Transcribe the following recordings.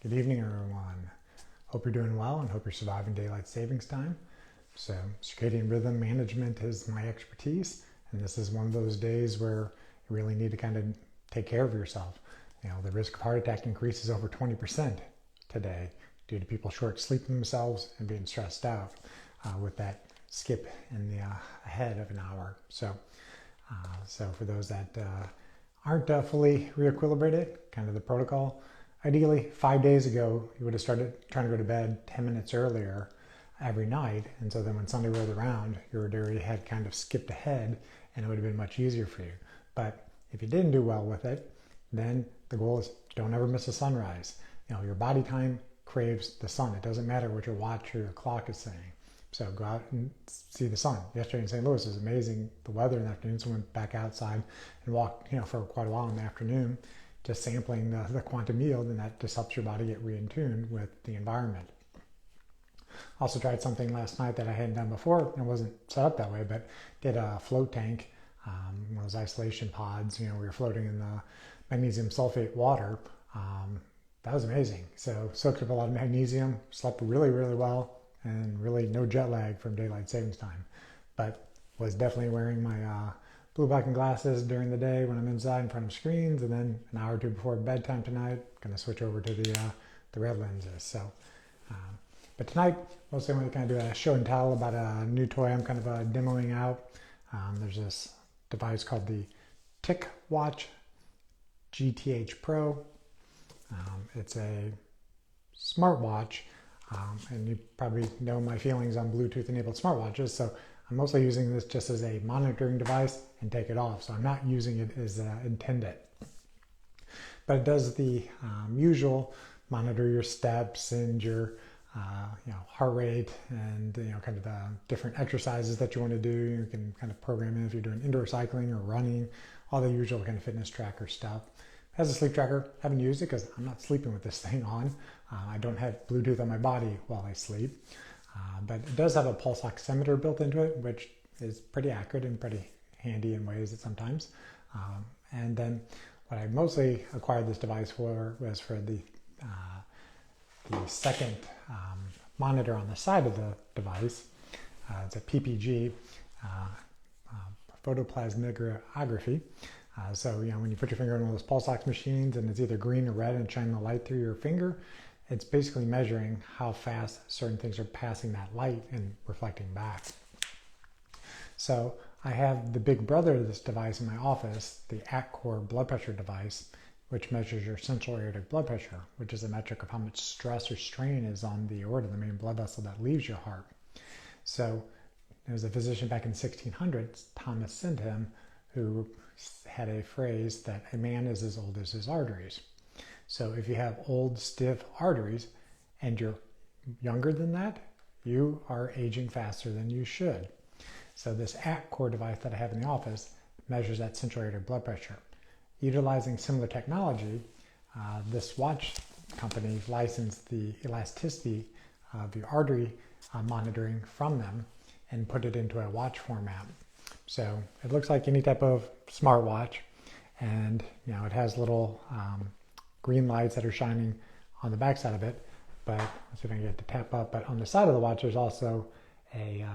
Good evening, everyone. Hope you're doing well and hope you're surviving daylight savings time. So, circadian rhythm management is my expertise, and this is one of those days where you really need to kind of take care of yourself. The risk of heart attack increases over 20% today due to people short sleeping themselves and being stressed out with that skip in the ahead of an hour. So for those that aren't fully re-equilibrated, kind of the protocol. Ideally, 5 days ago, you would have started trying to go to bed 10 minutes earlier every night. And so then when Sunday rolled around, you already had kind of skipped ahead and it would have been much easier for you. But if you didn't do well with it, then the goal is don't ever miss a sunrise. Your body time craves the sun. It doesn't matter what your watch or your clock is saying. So go out and see the sun. Yesterday in St. Louis, it was amazing, the weather in the afternoon. So I went back outside and walked for quite a while in the afternoon, just sampling the quantum yield, and that just helps your body get re-in-tuned with the environment. Also tried something last night that I hadn't done before. It wasn't set up that way, but did a float tank, one of those isolation pods, where you're floating in the magnesium sulfate water. That was amazing. So soaked up a lot of magnesium, slept really, really well, and really no jet lag from daylight savings time. But was definitely wearing my blue blackened glasses during the day when I'm inside in front of screens, and then an hour or two before bedtime tonight, going to switch over to the red lenses. So, but tonight, mostly I'm going to kind of do a show and tell about a new toy I'm kind of demoing out. There's this device called the TicWatch GTH Pro. It's a smartwatch, and you probably know my feelings on Bluetooth-enabled smartwatches, so I'm mostly using this just as a monitoring device and take it off, so I'm not using it as intended. But it does the usual, monitor your steps and your heart rate and kind of the different exercises that you want to do. You can kind of program in if you're doing indoor cycling or running, all the usual kind of fitness tracker stuff. As a sleep tracker, I haven't used it because I'm not sleeping with this thing on. I don't have Bluetooth on my body while I sleep. But it does have a pulse oximeter built into it, which is pretty accurate and pretty handy in ways sometimes. And then what I mostly acquired this device for was for the second monitor on the side of the device. It's a PPG, photoplasmography. So when you put your finger on one of those pulse ox machines and it's either green or red and shining the light through your finger, it's basically measuring how fast certain things are passing that light and reflecting back. So I have the big brother of this device in my office, the AtCore blood pressure device, which measures your central aortic blood pressure, which is a metric of how much stress or strain is on the aorta, the main blood vessel that leaves your heart. So there was a physician back in the 1600s, Thomas Sydenham, who had a phrase that a man is as old as his arteries. So if you have old, stiff arteries and you're younger than that, you are aging faster than you should. So this AtCore device that I have in the office measures that central aortic blood pressure. Utilizing similar technology, this watch company licensed the elasticity of the artery monitoring from them and put it into a watch format. So it looks like any type of smartwatch, and it has little green lights that are shining on the backside of it. But let's see if I can get it to tap up. But on the side of the watch, there's also a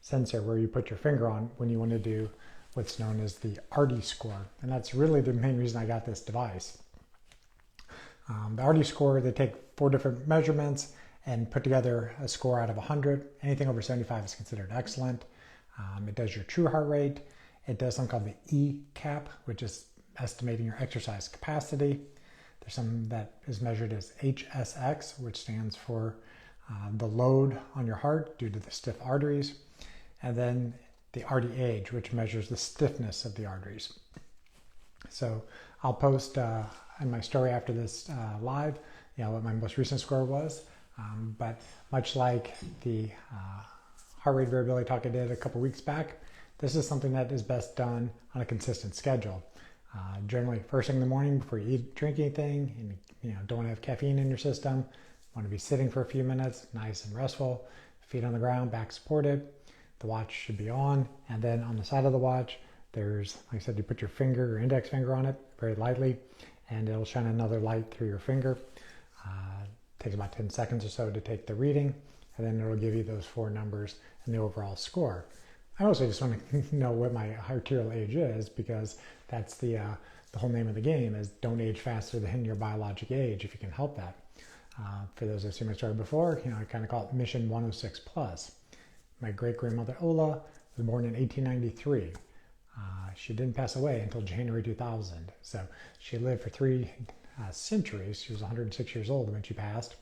sensor where you put your finger on when you want to do what's known as the artery score, and that's really the main reason I got this device. The artery score, they take 4 different measurements and put together a score out of 100. Anything over 75 is considered excellent. It does your true heart rate. It does something called the E-cap, which is estimating your exercise capacity. There's some that is measured as HSX, which stands for the load on your heart due to the stiff arteries. And then the RDH, which measures the stiffness of the arteries. So I'll post in my story after this live, what my most recent score was. But much like the heart rate variability talk I did a couple weeks back, this is something that is best done on a consistent schedule. Generally, first thing in the morning before you eat, drink anything, and don't want to have caffeine in your system. Want to be sitting for a few minutes, nice and restful, feet on the ground, back supported. The watch should be on, and then on the side of the watch, there's, like I said, you put your finger or index finger on it very lightly, and it'll shine another light through your finger. takes about 10 seconds or so to take the reading, and then it'll give you those 4 numbers and the overall score. I also just want to know what my arterial age is, because that's the whole name of the game is don't age faster than your biologic age if you can help that. For those who've seen my story before, I kind of call it Mission 106 Plus. My great-grandmother Ola was born in 1893. She didn't pass away until January 2000. So she lived for 3 centuries. She was 106 years old when she passed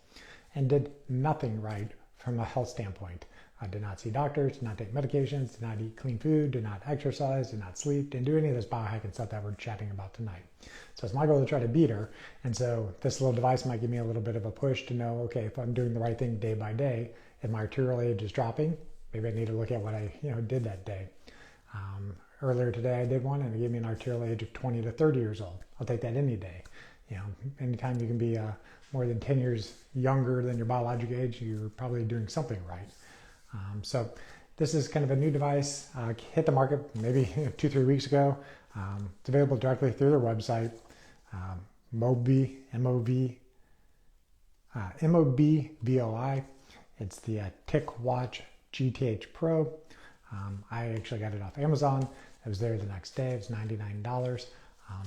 and did nothing right from a health standpoint. Did not see doctors, did not take medications, did not eat clean food, did not exercise, did not sleep, didn't do any of this biohacking stuff that we're chatting about tonight. So it's my goal to try to beat her. And so this little device might give me a little bit of a push to know, okay, if I'm doing the right thing day by day and my arterial age is dropping, maybe I need to look at what I did that day. Earlier today I did one and it gave me an arterial age of 20 to 30 years old. I'll take that any day. Anytime you can be more than 10 years younger than your biologic age, you're probably doing something right. So this is kind of a new device, hit the market maybe 2-3 weeks ago. It's available directly through their website, Mobvoi. It's the TicWatch GTH Pro. I actually got it off Amazon. I was there the next day. It was $99.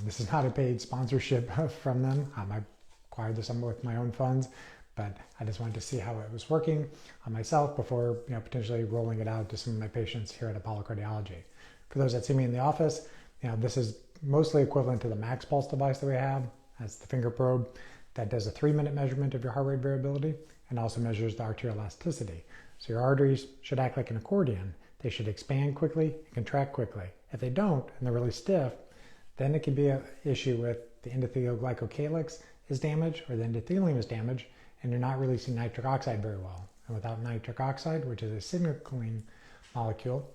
This is not a paid sponsorship from them. I acquired this with my own funds, but I just wanted to see how it was working on myself before potentially rolling it out to some of my patients here at Apollo Cardiology. For those that see me in the office, this is mostly equivalent to the Max Pulse device that we have. That's the finger probe that does a 3-minute measurement of your heart rate variability and also measures the arterial elasticity. So your arteries should act like an accordion. They should expand quickly and contract quickly. If they don't and they're really stiff, then it can be an issue with the endothelial glycocalyx is damaged or the endothelium is damaged, and you're not releasing nitric oxide very well. And without nitric oxide, which is a signaling molecule,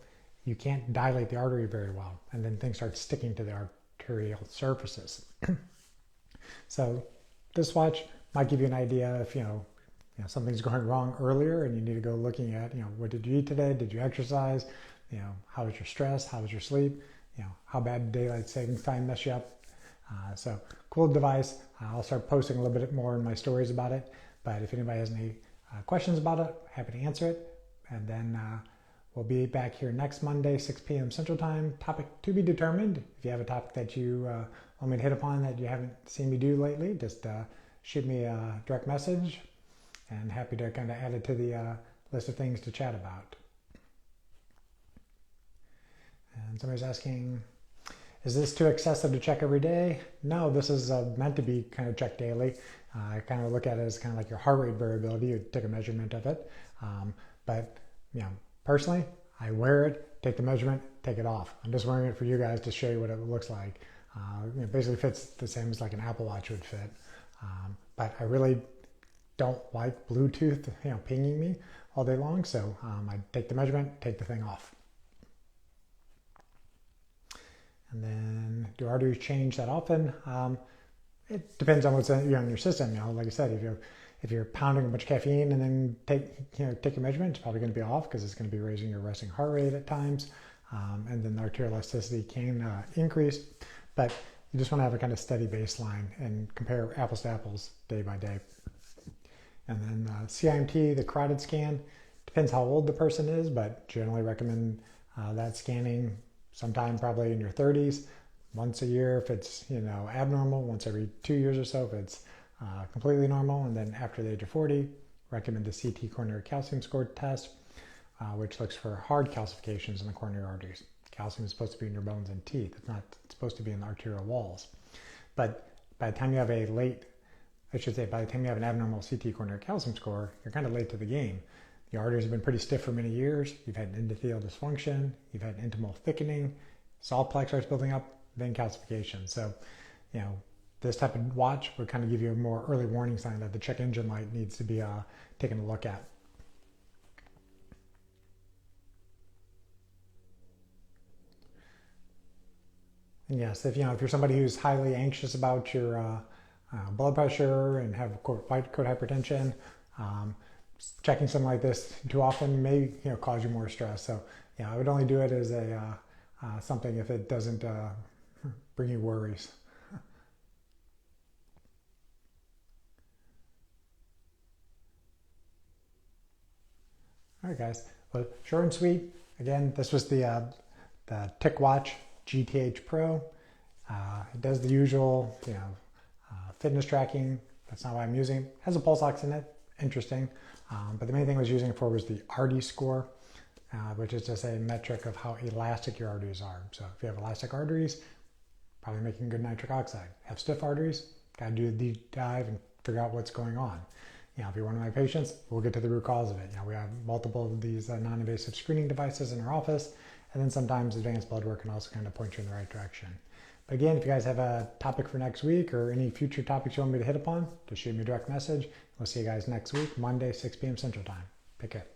you can't dilate the artery very well, and then things start sticking to the arterial surfaces. So this watch might give you an idea if something's going wrong earlier and you need to go looking at what did you eat today, did you exercise, how was your stress, how was your sleep, how bad daylight savings time mess you up. So cool device. I'll start posting a little bit more in my stories about it, but if anybody has any questions about it, happy to answer it. And then we'll be back here next Monday, 6 p.m. Central Time. Topic to be determined. If you have a topic that you want me to hit upon that you haven't seen me do lately, just shoot me a direct message, and happy to kind of add it to the list of things to chat about. And somebody's asking, is this too excessive to check every day? No, this is meant to be kind of checked daily. I kind of look at it as kind of like your heart rate variability. You take a measurement of it. But personally, I wear it, take the measurement, take it off. I'm just wearing it for you guys to show you what it looks like. It basically fits the same as like an Apple Watch would fit. But I really don't like Bluetooth, pinging me all day long. So I take the measurement, take the thing off. And then, do arteries change that often? It depends on what's in your system. Like I said, if you're pounding a bunch of caffeine and then take a measurement, it's probably going to be off because it's going to be raising your resting heart rate at times, and then the arterial elasticity can increase. But you just want to have a kind of steady baseline and compare apples to apples day by day. And then CIMT, the carotid scan, depends how old the person is, but generally recommend that scanning sometime probably in your 30s, once a year if it's abnormal, once every 2 years or so if it's completely normal, and then after the age of 40, recommend the CT coronary calcium score test, which looks for hard calcifications in the coronary arteries. Calcium is supposed to be in your bones and teeth. It's not supposed to be in the arterial walls. But by the time you have by the time you have an abnormal CT coronary calcium score, you're kind of late to the game. The arteries have been pretty stiff for many years. You've had endothelial dysfunction. You've had intimal thickening. Salt plaque starts building up, then calcification. So, this type of watch would kind of give you a more early warning sign that the check engine light needs to be taken a look at. And yes, if you're somebody who's highly anxious about your blood pressure and have white coat hypertension, checking something like this too often may cause you more stress. So I would only do it as a something if it doesn't bring you worries. All right, guys. Well, short and sweet. Again, this was the TicWatch GTH Pro. It does the usual, fitness tracking. That's not what I'm using. It has a pulse ox in it. Interesting. But the main thing I was using it for was the artery score, which is just a metric of how elastic your arteries are. So if you have elastic arteries, probably making good nitric oxide. Have stiff arteries, got to do a deep dive and figure out what's going on. If you're one of my patients, we'll get to the root cause of it. We have multiple of these non-invasive screening devices in our office, and then sometimes advanced blood work can also kind of point you in the right direction. But again, if you guys have a topic for next week or any future topics you want me to hit upon, just shoot me a direct message. We'll see you guys next week, Monday, 6 p.m. Central Time. Take care.